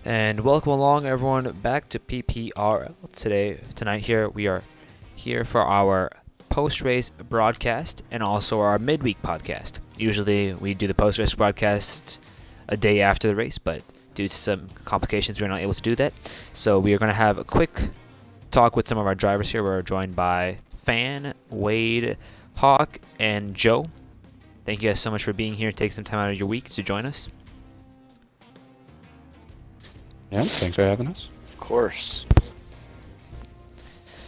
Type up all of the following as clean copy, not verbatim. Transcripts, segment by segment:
And welcome along everyone back to PPRL. Tonight here we are here for our post-race broadcast and also our midweek podcast. Usually we do the post-race broadcast a day after the race, but due to some complications we're not able to do that. So we are going to have a quick talk with some of our drivers here. We're joined by Fan, Wade, Hawk, and Joe. Thank you guys so much for being here. Take some time out of your week to join us. Yeah, thanks for having us. Of course.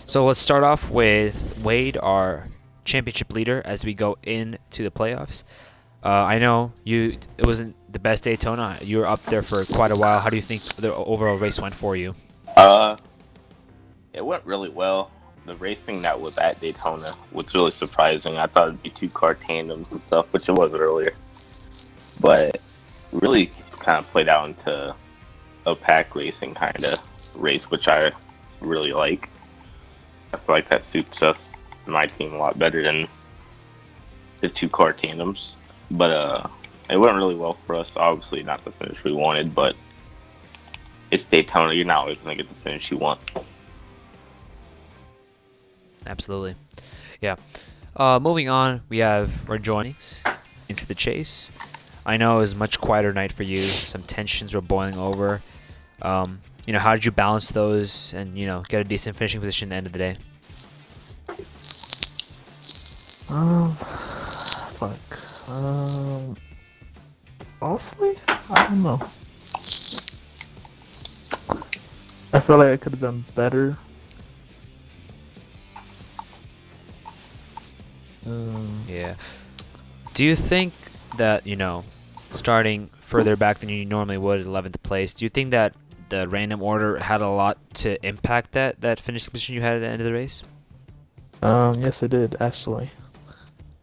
So let's start off with Wade, our championship leader, as we go into the playoffs. I know it wasn't the best Daytona. You were up there for quite a while. How do you think the overall race went for you? It went really well. The racing that was at Daytona was really surprising. I thought it'd be two-car tandems and stuff, which it was earlier. But really kind of played out into a pack racing kind of race, which I really like. I feel like that suits us, my team, a lot better than the two-car tandems. But it went really well for us. Obviously not the finish we wanted, but it's Daytona. You're not always going to get the finish you want. Absolutely. Yeah. Moving on, we're joining into the chase. I know it was a much quieter night for you. Some tensions were boiling over. How did you balance those and, get a decent finishing position at the end of the day? Honestly, I don't know. I feel like I could have done better. Yeah. Do you think that, starting further back than you normally would at 11th place, do you think that the random order had a lot to impact that finishing position you had at the end of the race? Yes, it did, actually.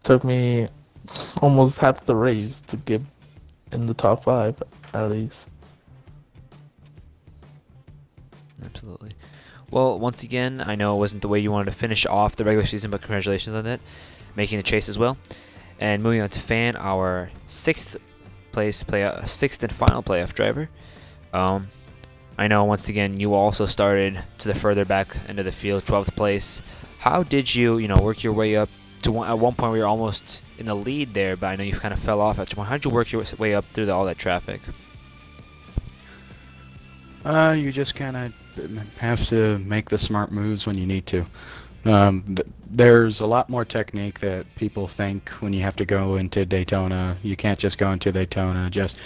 Took me almost half the race to get in the top 5, at least. Absolutely. Well, once again, I know it wasn't the way you wanted to finish off the regular season, but congratulations on that, making the chase as well. And moving on to Fan, our sixth and final playoff driver. I know once again you also started to the further back end of the field, 12th place. How did you, work your way up to at one point we were almost in the lead there, but I know you kind of fell off at one point. How did you work your way up through all that traffic? You just kind of have to make the smart moves when you need to. There's a lot more technique that people think when you have to go into Daytona. You can't just go into Daytona, just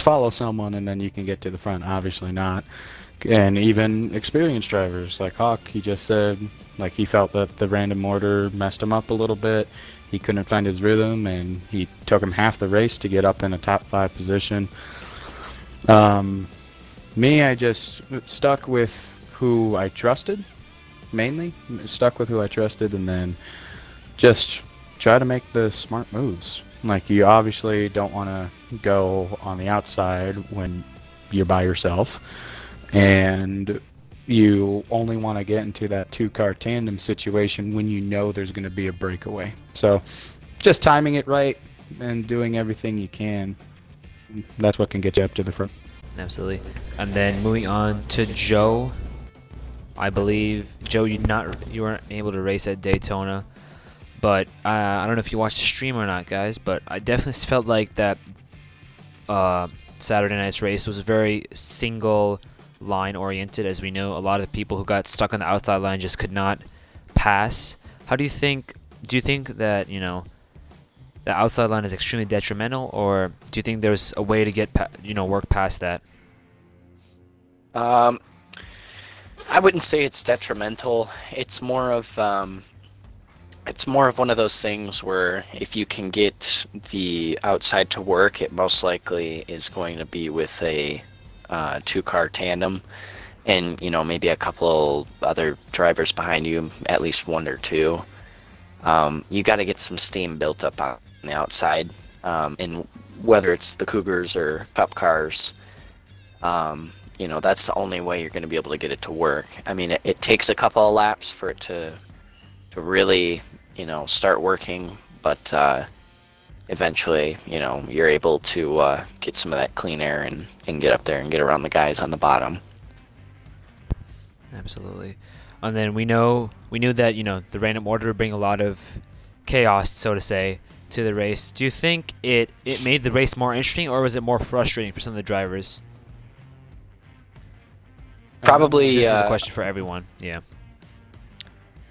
follow someone and then you can get to the front. Obviously not. And even experienced drivers like Hawk, he just said like he felt that the random order messed him up a little bit. He couldn't find his rhythm and he took him half the race to get up in a top 5 position. Me, I just stuck with who I trusted, mainly. Stuck with who I trusted and then just try to make the smart moves. Like, you obviously don't want to go on the outside when you're by yourself. And you only want to get into that two-car tandem situation when you know there's going to be a breakaway. So just timing it right and doing everything you can, that's what can get you up to the front. Absolutely. And then moving on to Joe. I believe, Joe, you weren't able to race at Daytona, but I don't know if you watched the stream or not, guys, but I definitely felt like that Saturday night's race was very single line oriented. As we know, a lot of the people who got stuck on the outside line just could not pass. Do you think that, the outside line is extremely detrimental, or do you think there's a way to get work past that? I wouldn't say it's detrimental. It's more of one of those things where if you can get the outside to work, it most likely is going to be with a two-car tandem, and maybe a couple other drivers behind you, at least one or two. You got to get some steam built up on the outside, and whether it's the Cougars or Cup cars. That's the only way you're going to be able to get it to work. I mean, it takes a couple of laps for it to really, start working, but eventually, you know, you're able to get some of that clean air and get up there and get around the guys on the bottom. Absolutely. And then we knew that, you know, the random order would bring a lot of chaos, so to say, to the race. Do you think it made the race more interesting, or was it more frustrating for some of the drivers? Probably. This is a question for everyone. Yeah.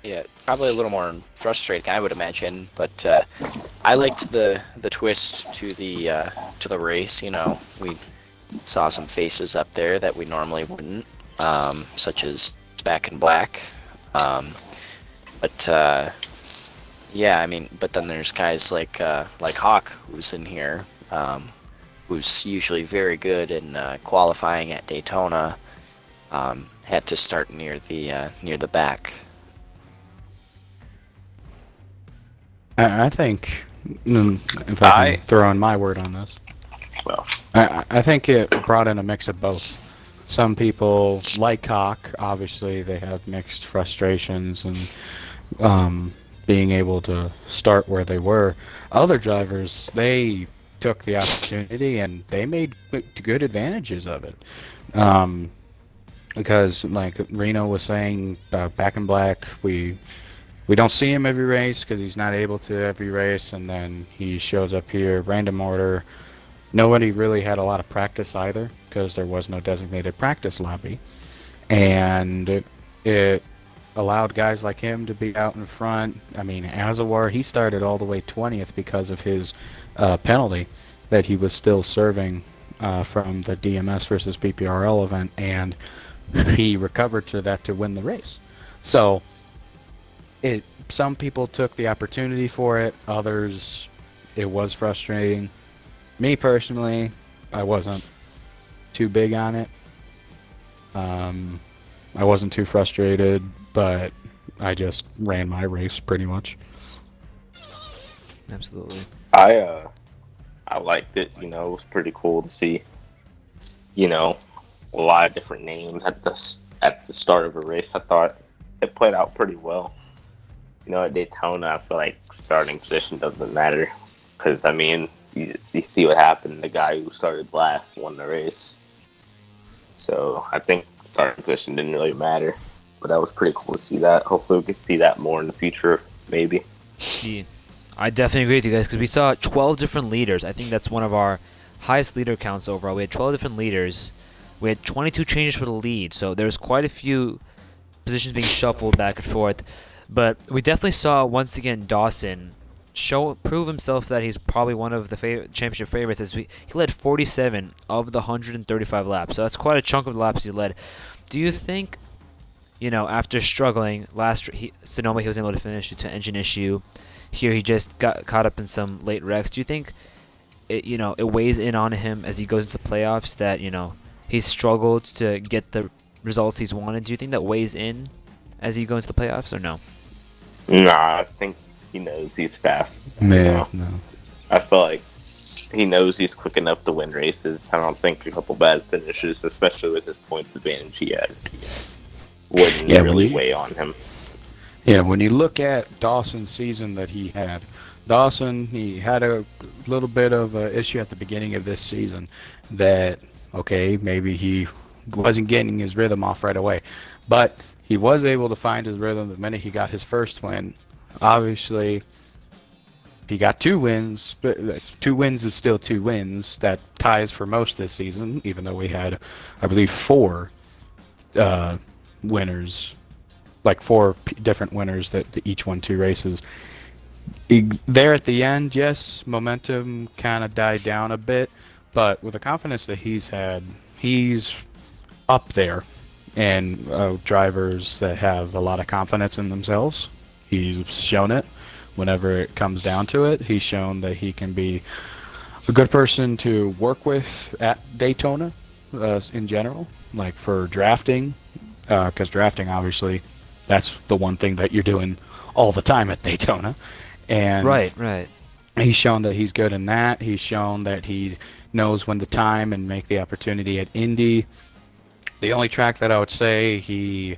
Yeah, probably a little more frustrating, I would imagine. But I liked the twist to the race. You know, we saw some faces up there that we normally wouldn't, such as Back in Black. But yeah, I mean, but then there's guys like Hawk, who's in here, who's usually very good in qualifying at Daytona. Had to start near the back. I think, if I can throw in my word on this, Well, I think it brought in a mix of both. Some people like Hawk, obviously they have mixed frustrations and being able to start where they were. Other drivers, they took the opportunity and they made good advantages of it. Because, like Reno was saying, Back in Black, we don't see him every race because he's not able to every race, and then he shows up here, random order. Nobody really had a lot of practice either because there was no designated practice lobby, and it allowed guys like him to be out in front. I mean, Azawar, he started all the way 20th because of his penalty that he was still serving from the DMS versus PPRL event, and he recovered to that to win the race. So some people took the opportunity for it, others it was frustrating. Me personally, I wasn't too big on it. I wasn't too frustrated, but I just ran my race pretty much. Absolutely. I liked it. You know, it was pretty cool to see, you know, a lot of different names at the start of a race. I thought it played out pretty well. You know, at Daytona, I feel like starting position doesn't matter because, I mean, you see what happened. The guy who started last won the race. So I think starting position didn't really matter. But that was pretty cool to see that. Hopefully we can see that more in the future, maybe. Yeah, I definitely agree with you guys because we saw 12 different leaders. I think that's one of our highest leader counts overall. We had 12 different leaders. We had 22 changes for the lead. So there's quite a few positions being shuffled back and forth. But we definitely saw, once again, Dawson prove himself that he's probably one of the championship favorites. As he led 47 of the 135 laps. So that's quite a chunk of the laps he led. Do you think, you know, after struggling Sonoma, he was able to finish due to an engine issue. Here he just got caught up in some late wrecks. Do you think it weighs in on him as he goes into playoffs that, you know, he's struggled to get the results he's wanted? Do you think that weighs in as he goes into the playoffs, or no? Nah, I think he knows he's fast. No. I feel like he knows he's quick enough to win races. I don't think a couple bad finishes, especially with his points advantage he had, wouldn't really weigh on him. Yeah, when you look at Dawson's season that he had, he had a little bit of an issue at the beginning of this season that, okay, maybe he wasn't getting his rhythm off right away. But he was able to find his rhythm the minute he got his first win. Obviously, he got 2 wins, but 2 wins is still 2 wins. That ties for most this season, even though we had, I believe, 4 winners, like 4 different winners that each won 2 races. There at the end, yes, momentum kind of died down a bit, but with the confidence that he's had, he's up there. And drivers that have a lot of confidence in themselves, he's shown it. Whenever it comes down to it, he's shown that he can be a good person to work with at Daytona in general, like for drafting, because drafting, obviously, that's the one thing that you're doing all the time at Daytona. And Right. He's shown that he's good in that. He's shown that he knows when to time and make the opportunity at Indy. The only track that I would say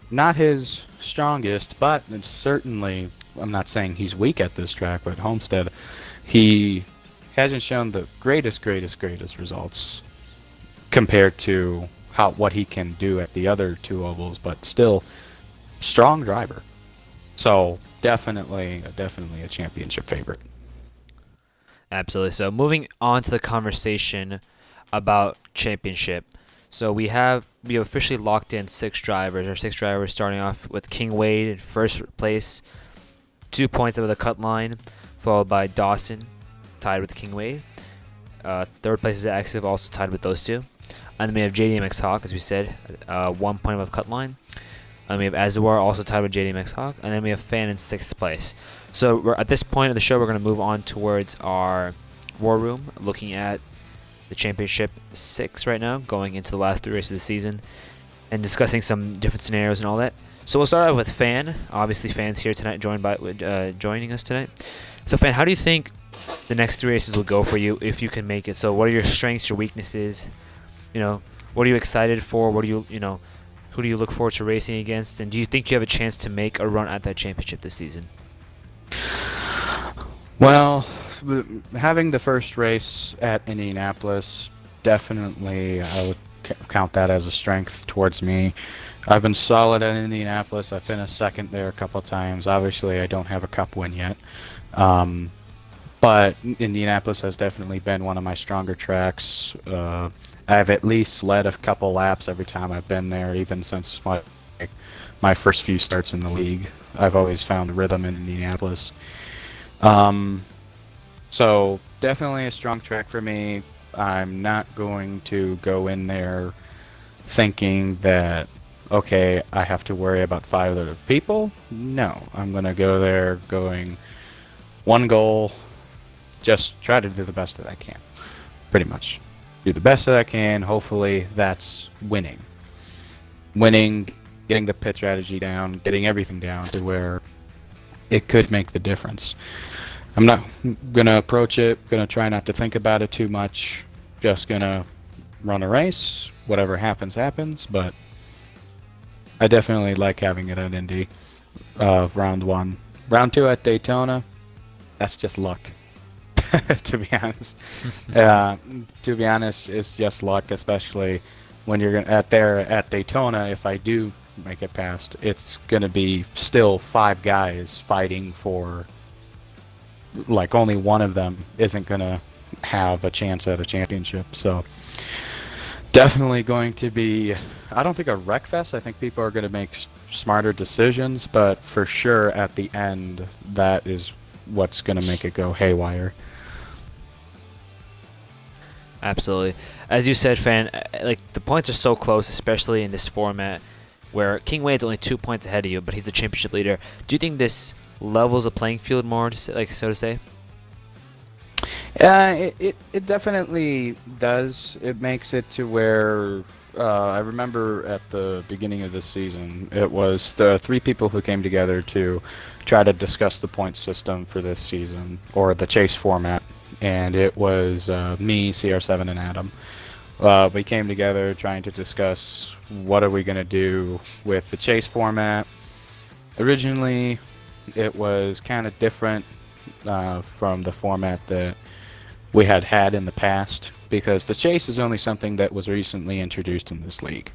not his strongest, but it's certainly, I'm not saying he's weak at this track, but Homestead, he hasn't shown the greatest results compared to what he can do at the other two ovals, but still strong driver. So definitely a championship favorite. Absolutely. So moving on to the conversation about championship. So we have officially locked in 6 drivers. Our 6 drivers starting off with King Wade in first place, 2 points over the cut line, followed by Dawson, tied with King Wade. Third place is Active, also tied with those two. And then we have JDMX Hawk, as we said, 1 point above cut line. And we have Azawar, also tied with JDMX Hawk. And then we have Fan in 6th place. So at this point of the show, we're going to move on towards our War Room, looking at the Championship 6 right now, going into the last 3 races of the season, and discussing some different scenarios and all that. So we'll start out with Fan. Obviously, Fan's here tonight, joining us tonight. So, Fan, how do you think the next 3 races will go for you if you can make it? So what are your strengths, your weaknesses? What are you excited for? What do who do you look forward to racing against? And do you think you have a chance to make a run at that championship this season? Well, having the first race at Indianapolis, definitely I would count that as a strength towards me. I've been solid at Indianapolis. I finished second there a couple of times. Obviously, I don't have a cup win yet. But Indianapolis has definitely been one of my stronger tracks. I've at least led a couple laps every time I've been there, even since my first few starts in the league. I've always found rhythm in Indianapolis. So definitely a strong track for me. I'm not going to go in there thinking that, okay, I have to worry about 5 other people. No, I'm going to go there going one goal, just try to do the best that I can, pretty much. Do the best that I can. Hopefully that's winning. Winning, getting the pit strategy down, getting everything down to where it could make the difference. I'm not going to approach it, going to try not to think about it too much. Just going to run a race. Whatever happens, happens. But I definitely like having it at Indy. Round 1. Round 2 at Daytona, that's just luck. To be honest. To be honest, it's just luck, especially when you're at Daytona. If I do make it past, it's going to be still 5 guys fighting for, like, only one of them isn't going to have a chance at a championship. So definitely going to be, I don't think a wreck fest. I think people are going to make smarter decisions, but for sure at the end, that is what's going to make it go haywire. Absolutely. As you said, Fan, like, the points are so close, especially in this format where King Wade's only 2 points ahead of you, but he's the championship leader. Do you think this levels the playing field more, like, so to say? It definitely does. It makes it to where I remember at the beginning of this season, it was the 3 people who came together to try to discuss the point system for this season, or the chase format. And it was me, CR7, and Adam. We came together trying to discuss what are we going to do with the chase format. Originally, it was kind of different from the format that we had in the past, because the chase is only something that was recently introduced in this league.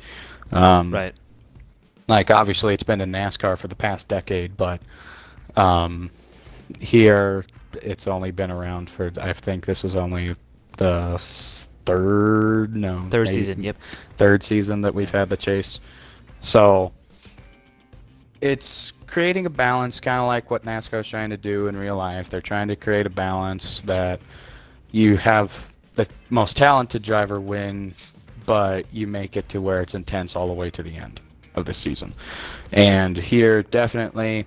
Right. Like, obviously, it's been in NASCAR for the past decade, but here it's only been around for, I think this is only the third season. Yep. Third season that we've had the chase. So it's creating a balance, kind of like what NASCAR is trying to do in real life. They're trying to create a balance that you have the most talented driver win, but you make it to where it's intense all the way to the end of the season. And here, definitely,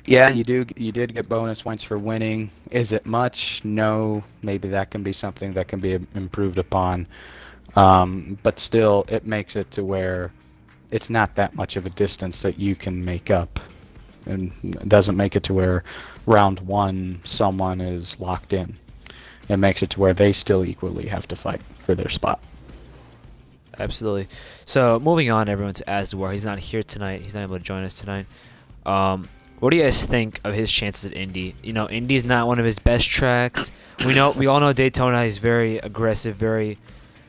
yeah, you did get bonus points for winning. Is it much? No. Maybe that can be something that can be improved upon. But still, it makes it to where it's not that much of a distance that you can make up. And it doesn't make it to where round 1 someone is locked in. It makes it to where they still equally have to fight for their spot. Absolutely. So moving on, everyone, to Azwar. He's not here tonight. He's not able to join us tonight. what do you guys think of his chances at Indy? You know, Indy's not one of his best tracks. We all know Daytona is very aggressive, very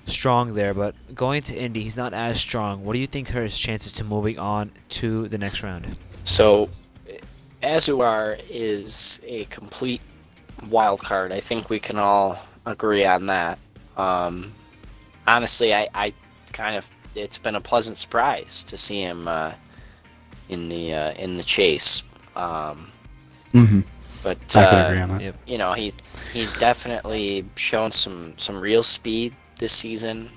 strong there, but going to Indy, he's not as strong. What do you think are his chances to moving on to the next round? So, Azuar is a complete wild card. I think we can all agree on that. Honestly, I kind of, it's been a pleasant surprise to see him in the chase. But I can agree on that. Yep. you know, he's definitely shown some real speed this season.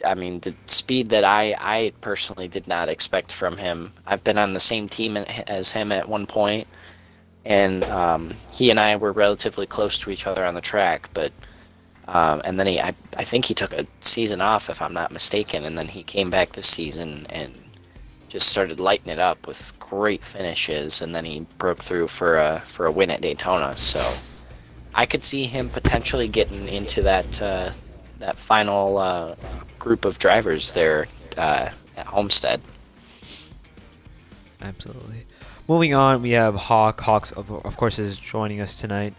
I mean, the speed that I personally did not expect from him. I've been on the same team as him at one point, and he and I were relatively close to each other on the track, but and then I think he took a season off, if I'm not mistaken, and then he came back this season and just started lighting it up with great finishes, and then he broke through for a win at Daytona. So I could see him potentially getting into that final group of drivers there at Homestead. Absolutely. Moving on, we have Hawk. Hawk, of course, is joining us tonight.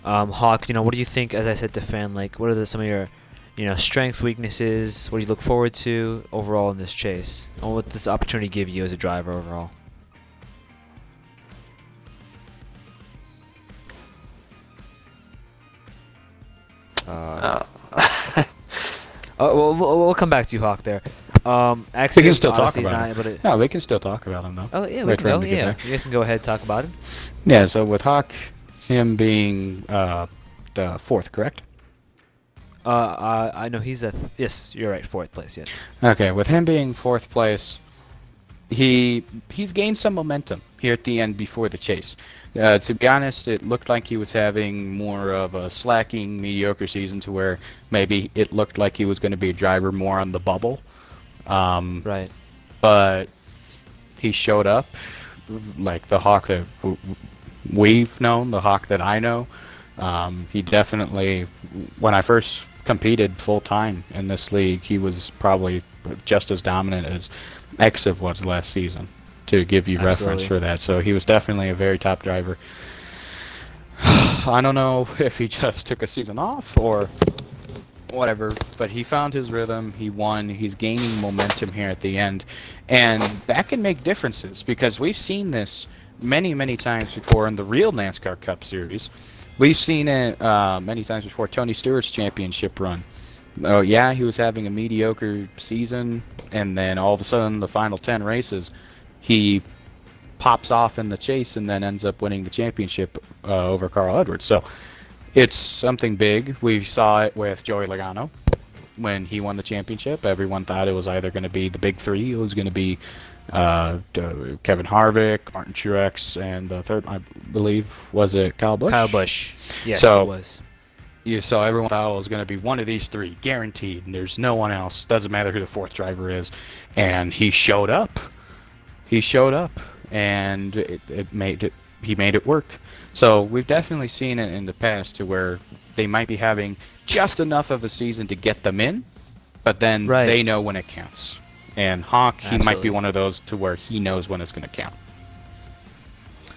Hawk, you know, what do you think? As I said to Fan, like, what are some of your, you know, strengths, weaknesses? What do you look forward to overall in this chase? And what this opportunity give you as a driver overall? We'll come back to you, Hawk. There. We can still talk about him. it. No, we can still talk about him though. Oh yeah, we Wait can for him go. to get Yeah, there. you guys can go ahead and talk about it. Yeah. So with Hawk, him being the fourth, correct? I know he's yes, you're right, fourth place. Yes. Okay, with him being fourth place, he's gained some momentum here at the end before the chase. To be honest, it looked like he was having more of a slacking, mediocre season to where maybe it looked like he was going to be a driver more on the bubble. Right. But he showed up like the Hawk that we've known, the Hawk that I know. He definitely, when I first competed full-time in this league, he was probably just as dominant as Exiv was last season, to give you reference for that. So he was definitely a very top driver. I don't know if he just took a season off or whatever, but he found his rhythm, he won, he's gaining momentum here at the end, and that can make differences, because we've seen this many, many times before in the real NASCAR Cup Series. We've seen it many times before. Tony Stewart's championship run. Oh yeah, he was having a mediocre season, and then all of a sudden, the final 10 races, he pops off in the chase and then ends up winning the championship over Carl Edwards. So it's something big. We saw it with Joey Logano when he won the championship. Everyone thought it was either going to be the big three. It was going to be Kevin Harvick, Martin Truex, and the third, I believe, was it Kyle Busch? Kyle Busch. Yes, So- it was. So everyone thought it was going to be one of these three, guaranteed, and there's no one else. Doesn't matter who the fourth driver is. And he showed up. He showed up, and he made it work. So we've definitely seen it in the past to where they might be having just enough of a season to get them in, but then Right. they know when it counts. And Hawk, he might Absolutely. be one of those to where he knows when it's going to count.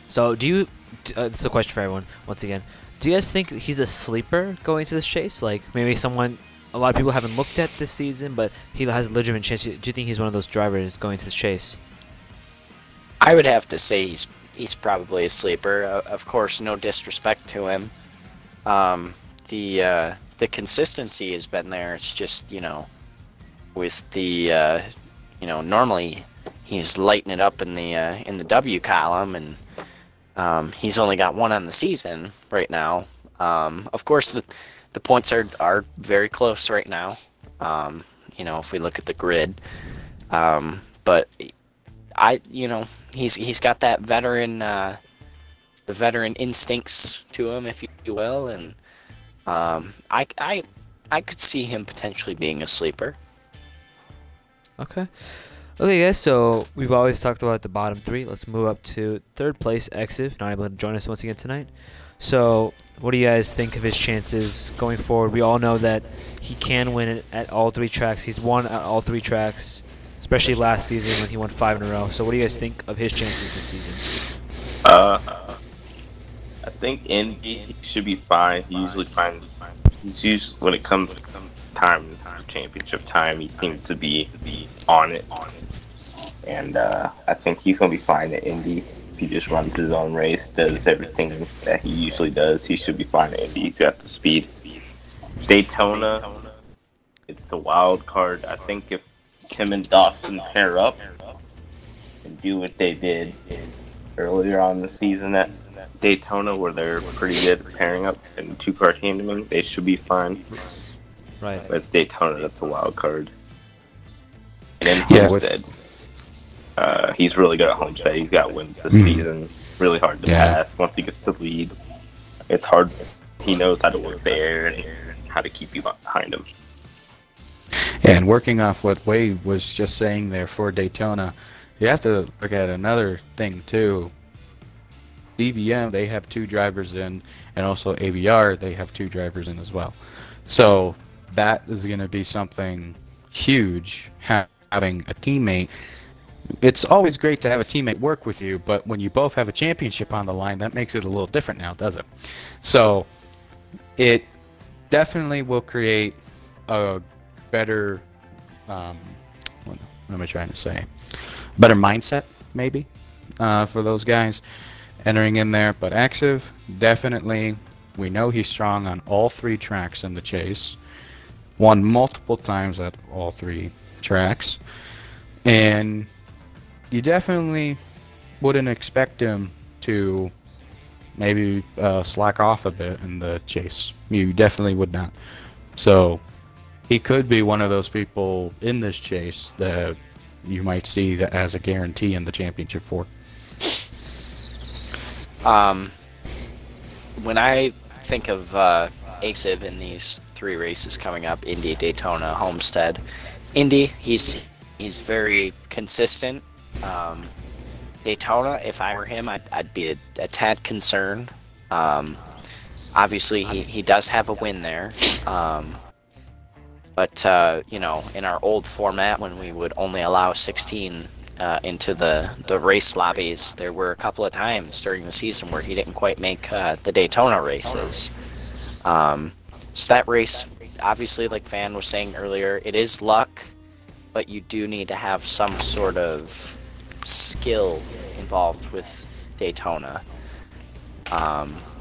So do you? This is a question for everyone. Once again, do you guys think he's a sleeper going into this chase? Like maybe someone, a lot of people haven't looked at this season, but he has a legitimate chance. Do you think he's one of those drivers going to this chase? I would have to say he's probably a sleeper. Of course, no disrespect to him. The consistency has been there. It's just, you know, with the normally he's lighting it up in the W column, and he's only got one on the season right now. Of course, the points are very close right now. If we look at the grid, but he's got that the veteran instincts to him, if you will, and I could see him potentially being a sleeper. Okay. Okay, guys, so we've always talked about the bottom three. Let's move up to third place, Exiv, not able to join us once again tonight. So what do you guys think of his chances going forward? We all know that he can win it at all three tracks. He's won at all three tracks, especially last season when he won 5 in a row. So what do you guys think of his chances this season? I think Indy should be fine. He usually finds. He's usually when it comes time championship time, he seems to be on it. And I think he's gonna be fine at Indy. If he just runs his own race, does everything that he usually does, he should be fine at Indy. He's got the speed. Daytona, it's a wild card. I think if Tim and Dawson pair up and do what they did earlier on in the season at Daytona, where they're pretty good at pairing up and 2-car tandeming, they should be fine. Right. But Daytona, that's a wild card. And then Yeah, Homestead, he's really good at Homestead. He's got wins this season. Really hard to pass. Once he gets to the lead, it's hard. He knows how to work the air and how to keep you behind him. And working off what Wade was just saying there for Daytona, you have to look at another thing too. DBM, they have 2 drivers in, and also ABR, they have 2 drivers in as well. So that is going to be something huge, having a teammate. It's always great to have a teammate work with you, but when you both have a championship on the line, that makes it a little different now, does it? So it definitely will create a better, what am I trying to say? Better mindset, maybe, for those guys entering in there. But Active, definitely, we know he's strong on all 3 tracks in the chase. Won multiple times at all 3 tracks. And you definitely wouldn't expect him to maybe slack off a bit in the chase. You definitely would not. So he could be one of those people in this chase that you might see that as a guarantee in the championship for. When I think of ASIV in these 3 races coming up, Indy, Daytona, Homestead, Indy, he's very consistent. Daytona, if I were him, I'd be a tad concerned. Obviously, he does have a win there. But you know, in our old format, when we would only allow 16 into the race lobbies, there were a couple of times during the season where he didn't quite make the Daytona races. So that race, obviously, like Van was saying earlier, it is luck, but you do need to have some sort of skill involved with Daytona.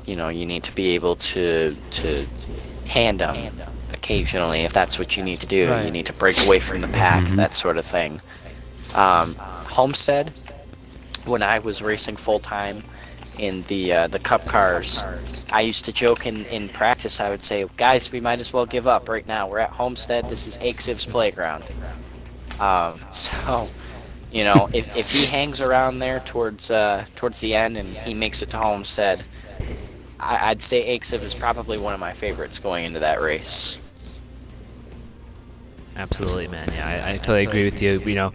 You know, you need to be able to tandem occasionally if that's what you need to do. Right. You need to break away from the pack, that sort of thing. Homestead, when I was racing full-time in the Cup cars, I used to joke in practice, I would say, guys, we might as well give up right now. We're at Homestead. This is AXIV's playground. So, you know, if he hangs around there towards the end and he makes it to Homestead, I'd say AXIV is probably one of my favorites going into that race. Absolutely, man. Yeah, I totally agree with you. You know,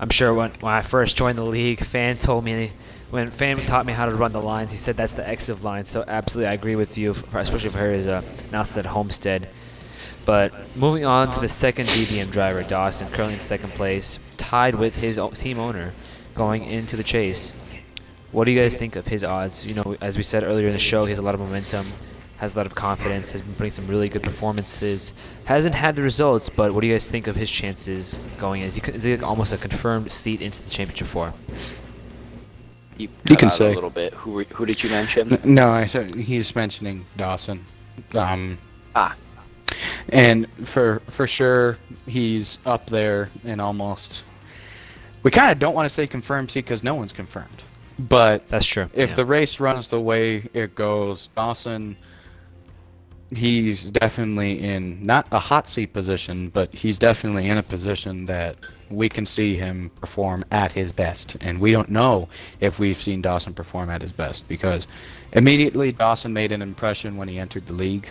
I'm sure when I first joined the league, Fan told me, when Fan taught me how to run the lines, he said that's the EXIV line. So absolutely, I agree with you, especially for his analysis at Homestead. But moving on to the second DBM driver, Dawson, currently in second place, tied with his team owner going into the chase. What do you guys think of his odds? You know, as we said earlier in the show, he has a lot of momentum, has a lot of confidence, has been putting some really good performances. Hasn't had the results, but what do you guys think of his chances going in? Is he almost a confirmed seat into the championship four? You can say a little bit. Who did you mention? No, he's mentioning Dawson. And for sure, he's up there and almost. We kind of don't want to say confirmed seat because no one's confirmed. But that's true. If the race runs the way it goes, Dawson, he's definitely in not a hot seat position, but he's definitely in a position that we can see him perform at his best. And we don't know if we've seen Dawson perform at his best because immediately Dawson made an impression when he entered the league.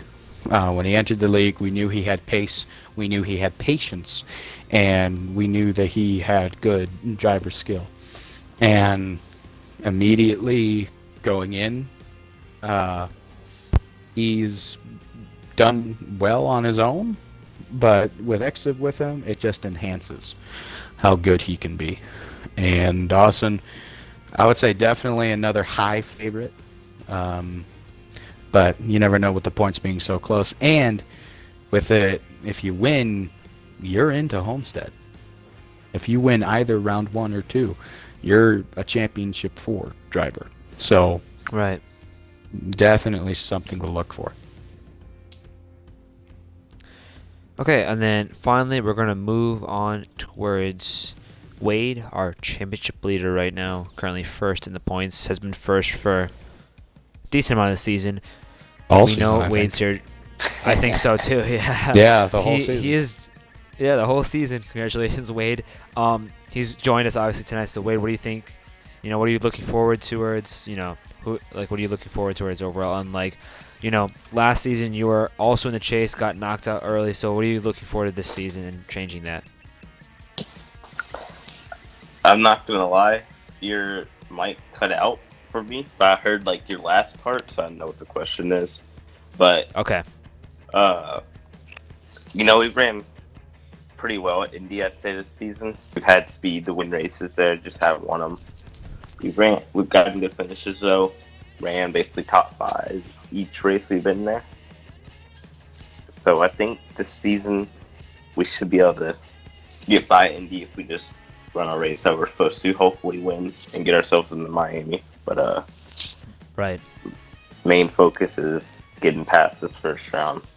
When he entered the league, we knew he had pace, we knew he had patience, and we knew that he had good driver skill. And immediately going in, he's done well on his own, but with EXIV with him, it just enhances. how good he can be. And Dawson, I would say definitely another high favorite. But you never know with the points being so close. And with it, if you win, you're into Homestead. If you win either round 1 or 2, you're a championship 4 driver. So Right. definitely something to look for. Okay, and then finally we're going to move on towards Wade, our championship leader right now, currently first in the points, has been first for a decent amount of the season. All we season, know I Wade's think. here. I think so too. Yeah. Yeah, the whole season. He is. Yeah, the whole season. Congratulations, Wade. He's joined us obviously tonight. So Wade, what do you think? You know, what are you looking forward towards? You know, what are you looking forward towards overall? Unlike, you know, last season you were also in the chase, got knocked out early. So what are you looking forward to this season and changing that? I'm not gonna lie, your mic cut out for me, but I heard like your last part, so I know what the question is. But Okay. you know, we ran pretty well at Indy, I'd say, this season. We've had speed to win races there, just haven't won them. We've gotten good finishes though. Ran basically top 5 each race we've been there. So I think this season we should be able to get by Indy if we just run our race that we're supposed to. Hopefully win and get ourselves into Miami. But Right. main focus is getting past this first round.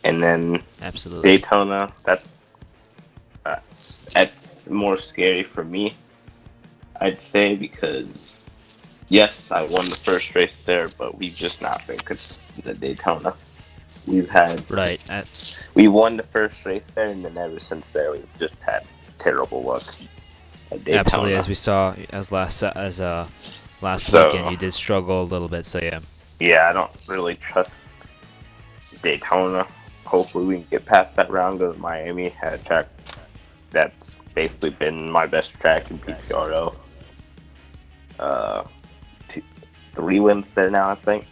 And then Absolutely. Daytona, that's more scary for me, I'd say, because yes, I won the first race there, but we've just not been consistent at Daytona. We've had we won the first race there, and then ever since there, we've just had terrible luck at Daytona. Absolutely, as we saw last So- weekend, you did struggle a little bit. So yeah. Yeah, I don't really trust Daytona. Hopefully we can get past that round, go to Miami, at a track that's basically been my best track in PPRL. 3 wins there now, I think.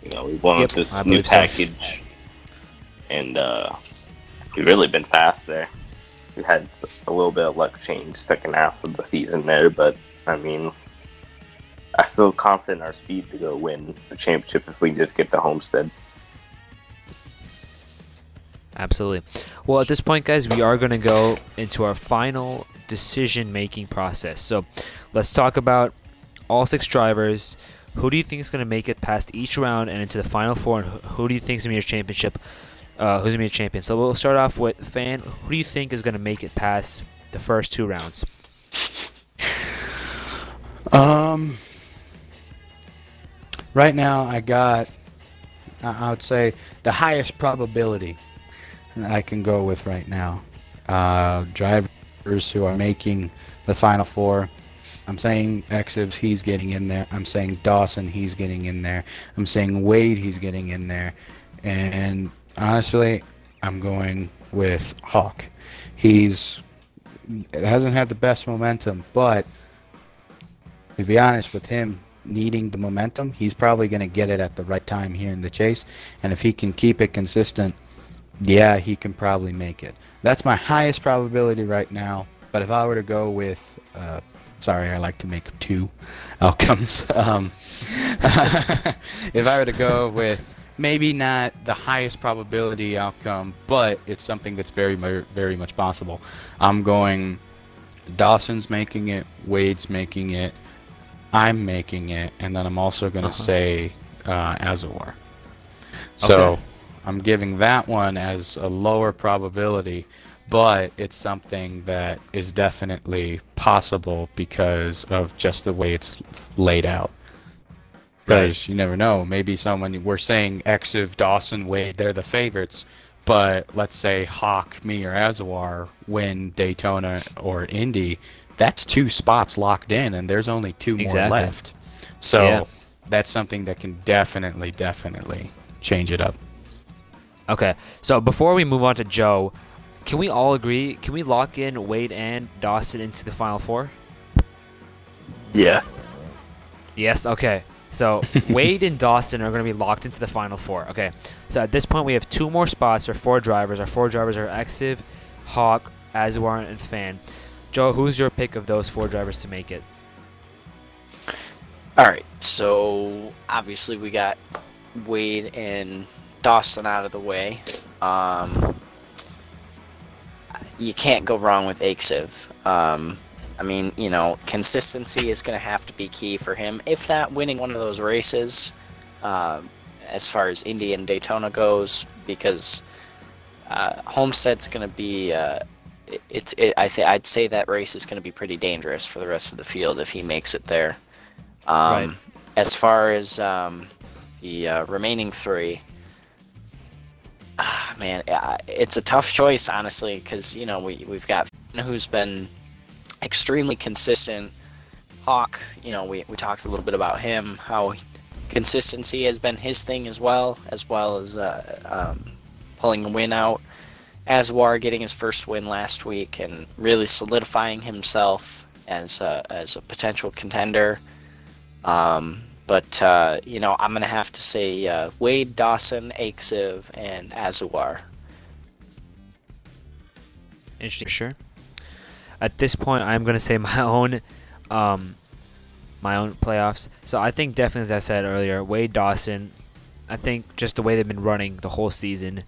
You know, we won with I this new believe so. package, and we've really been fast there. We had a little bit of luck change second half of the season there, but I mean, I feel confident in our speed to go win the championship if we just get to Homestead. Absolutely. Well, at this point, guys, we are going to go into our final decision-making process. So let's talk about all 6 drivers. Who do you think is going to make it past each round and into the final 4? And who do you think is going to be your championship? Who's going to be a champion? So we'll start off with Fan. Who do you think is going to make it past the first 2 rounds? Right now, I would say the highest probability I can go with right now. Drivers who are making the Final 4. I'm saying Exif, he's getting in there. I'm saying Dawson, he's getting in there. I'm saying Wade, he's getting in there. And honestly, I'm going with Hawk. He hasn't had the best momentum, but to be honest with him, needing the momentum, he's probably going to get it at the right time here in the chase. And if he can keep it consistent, yeah, he can probably make it. That's my highest probability right now. But if I were to go with, sorry, I like to make 2 outcomes. If I were to go with maybe not the highest probability outcome, but it's something that's very, very much possible, I'm going Dawson's making it, Wade's making it, I'm making it, and then I'm also going to say Azawar. So Okay. I'm giving that one as a lower probability, but it's something that is definitely possible because of just the way it's laid out. Because you never know, maybe we're saying Exif, Dawson, Wade, they're the favorites, but let's say Hawk, me, or Azawar win Daytona or Indy, that's 2 spots locked in, and there's only 2 more Exactly. left. So Yeah. that's something that can definitely change it up. Okay, so before we move on to Joe, can we all agree? Can we lock in Wade and Dawson into the final 4? Yeah. Yes. Okay. So Wade and Dawson are going to be locked into the final 4. Okay. So at this point, we have 2 more spots for 4 drivers. Our 4 drivers are Exif, Hawk, Azuar, and Fan. Joe, who's your pick of those 4 drivers to make it? All right, so obviously we got Wade and Dawson out of the way. You can't go wrong with Akesev. I mean, you know, consistency is going to have to be key for him. If not winning one of those races, as far as Indy and Daytona goes, because Homestead's going to be, I'd say that race is going to be pretty dangerous for the rest of the field if he makes it there. Right. As far as the remaining 3, man, it's a tough choice, honestly, because, you know, we've got Finn, who's been extremely consistent. Hawk, you know, we talked a little bit about him, how consistency has been his thing as well as pulling a win out. Azuar getting his first win last week and really solidifying himself as a potential contender. But you know, I'm gonna have to say Wade, Dawson, Akesev, and Azuar. Interesting, sure. At this point, I'm gonna say my own playoffs. So I think definitely, as I said earlier, Wade, Dawson. I think just the way they've been running the whole season,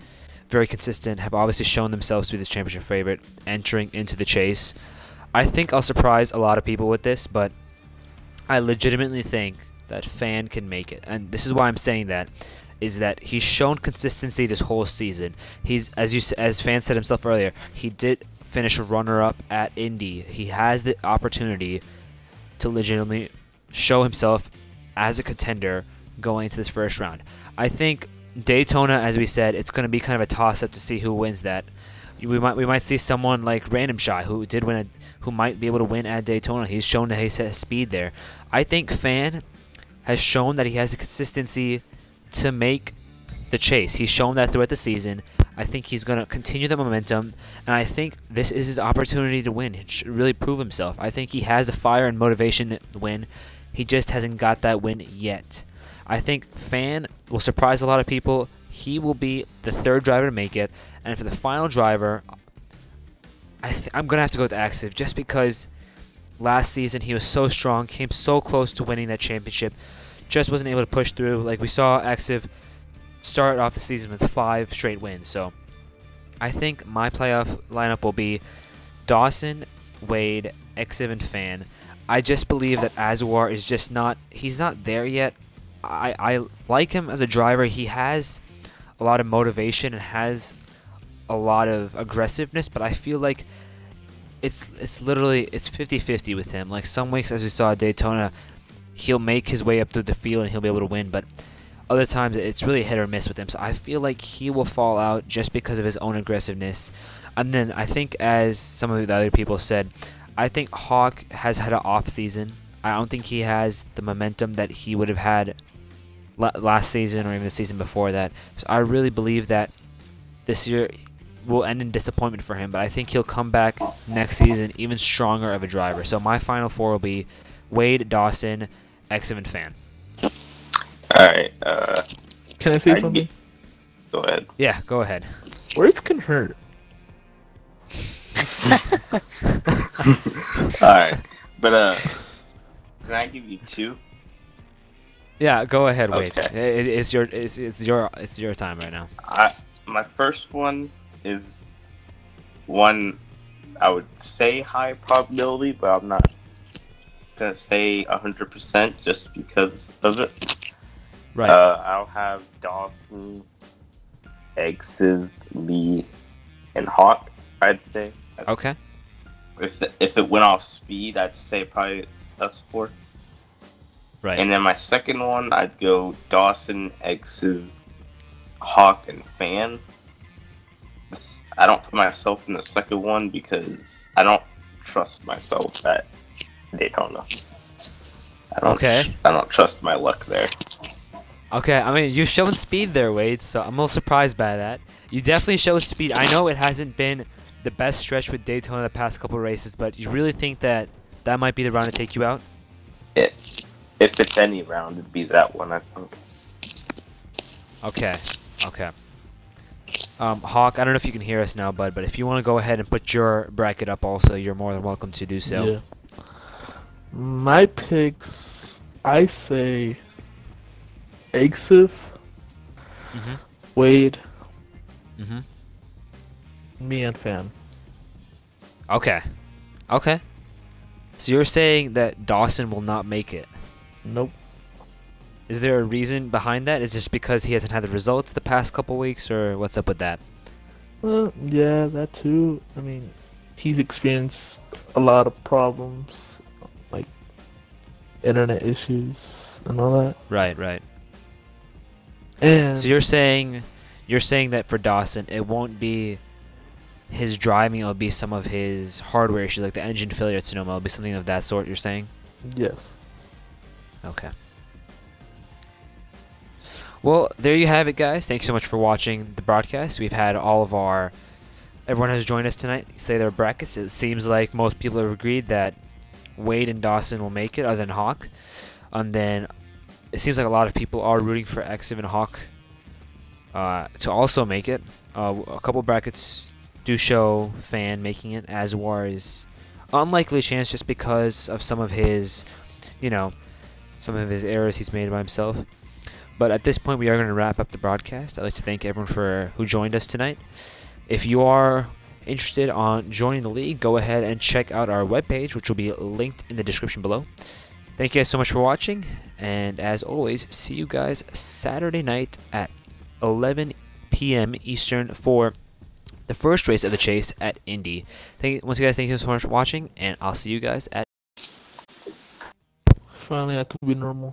very consistent, have obviously shown themselves to be the championship favorite entering into the chase. I think I'll surprise a lot of people with this, but I legitimately think that Fan can make it. And this is why I'm saying that, is that he's shown consistency this whole season. He's, as Fan said himself earlier, he did finish a runner-up at Indy. He has the opportunity to legitimately show himself as a contender going into this first round. I think Daytona, as we said, it's going to be kind of a toss-up to see who wins that. We might see someone like Random Shot who might be able to win at Daytona. He's shown that he has speed there. I think Fan has shown that he has the consistency to make the chase. He's shown that throughout the season. I think he's going to continue the momentum, and I think this is his opportunity to win. He should really prove himself. I think he has the fire and motivation to win. He just hasn't got that win yet. I think Fan will surprise a lot of people. He will be the 3rd driver to make it, and for the final driver, I'm going to have to go with Akesev just because last season he was so strong, came so close to winning that championship, just wasn't able to push through. Like we saw Akesev start off the season with 5 straight wins. So I think my playoff lineup will be Dawson, Wade, Akesev, and Fan. I just believe that Azuar is just he's not there yet. I like him as a driver. He has a lot of motivation and has a lot of aggressiveness, but I feel like it's literally 50-50 with him. Like some weeks, as we saw at Daytona, he'll make his way up through the field and he'll be able to win, but other times it's really hit or miss with him. So I feel like he will fall out just because of his own aggressiveness. And then I think, as some of the other people said, I think Hawk has had an off season. I don't think he has the momentum that he would have had last season or even the season before that. So I really believe that this year will end in disappointment for him, but I think he'll come back next season even stronger of a driver. So my final 4 will be Wade, Dawson, Akesev, and Fan. Alright, Can I say something? Go ahead. Yeah, go ahead. Words can hurt. Alright, but can I give you 2? Yeah, go ahead, Wade. Okay. It's your time right now. My first one is one I would say high probability, but I'm not gonna say 100% just because of it. Right. I'll have Dawson, Akesev, Lee, and Hawk. I'd say. Okay. If it went off speed, I'd say probably us 4. Right. And then my second one, I'd go Dawson, Akesev, Hawk, and Fan. I don't put myself in the second one because I don't trust myself at Daytona. I don't trust my luck there. Okay, I mean, you've shown speed there, Wade, so I'm a little surprised by that. You definitely show speed. I know it hasn't been the best stretch with Daytona the past couple races, but you really think that that might be the round to take you out? If it's any round, it'd be that one, I think. Okay. Hawk, I don't know if you can hear us now, bud, but if you want to go ahead and put your bracket up also, you're more than welcome to do so. Yeah. My picks, I say Exif, Mm-hmm. Wade, Mm-hmm. me, and Fan. Okay. Okay. So you're saying that Dawson will not make it. Nope. Is there a reason behind that? Is it just because he hasn't had the results the past couple weeks, or what's up with that? Yeah, that too. I mean, he's experienced a lot of problems, like internet issues and all that. Right, right. And So you're saying that for Dawson, it won't be his driving, it'll be some of his hardware issues, like the engine failure at Sonoma. It'll be something of that sort, you're saying? yes. Okay. Well, there you have it, guys. Thanks so much for watching the broadcast. We've had everyone has joined us tonight, say their brackets. It seems like most people have agreed that Wade and Dawson will make it, other than Hawk. And then it seems like a lot of people are rooting for Exif and Hawk to also make it. A couple brackets do show Fan making it, as was unlikely chance just because of some of his errors he's made by himself. But at this point, we are going to wrap up the broadcast. I'd like to thank everyone who joined us tonight. If you are interested on joining the league, go ahead and check out our webpage, which will be linked in the description below. Thank you guys so much for watching, and as always, see you guys Saturday night at 11 p.m. Eastern for the first race of the chase at Indy. Once again, thank you so much for watching, and I'll see you guys at... Finally, I could be normal.